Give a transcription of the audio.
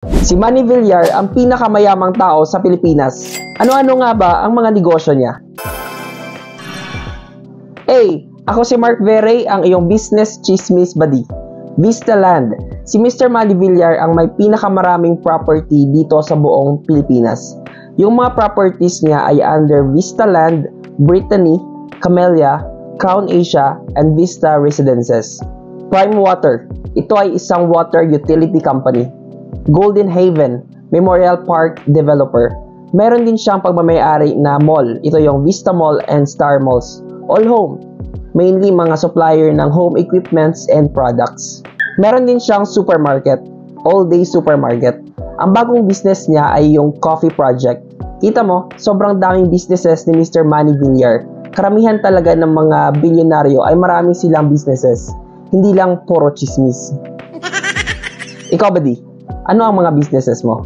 Si Manny Villar ang pinakamayamang tao sa Pilipinas. Ano-ano nga ba ang mga negosyo niya? A. Ako si Mark Verey, ang iyong business chismis buddy. Vista Land. Si Mr. Manny Villar ang may pinakamaraming property dito sa buong Pilipinas. Yung mga properties niya ay under Vista Land, Brittany, Camellia, Crown Asia, and Vista Residences. Prime Water. Ito ay isang water utility company. Golden Haven, Memorial Park Developer. Meron din siyang pagmamayari na mall. Ito yung Vista Mall and Star Malls. All home. Mainly mga supplier ng home equipments and products. Meron din siyang supermarket. All day supermarket. Ang bagong business niya ay yung coffee project. Kita mo, sobrang daming businesses ni Mr. Manny Villar. Karamihan talaga ng mga bilyonaryo ay marami silang businesses. Hindi lang puro chismis. Ikaw ba di? Ano ang mga businesses mo?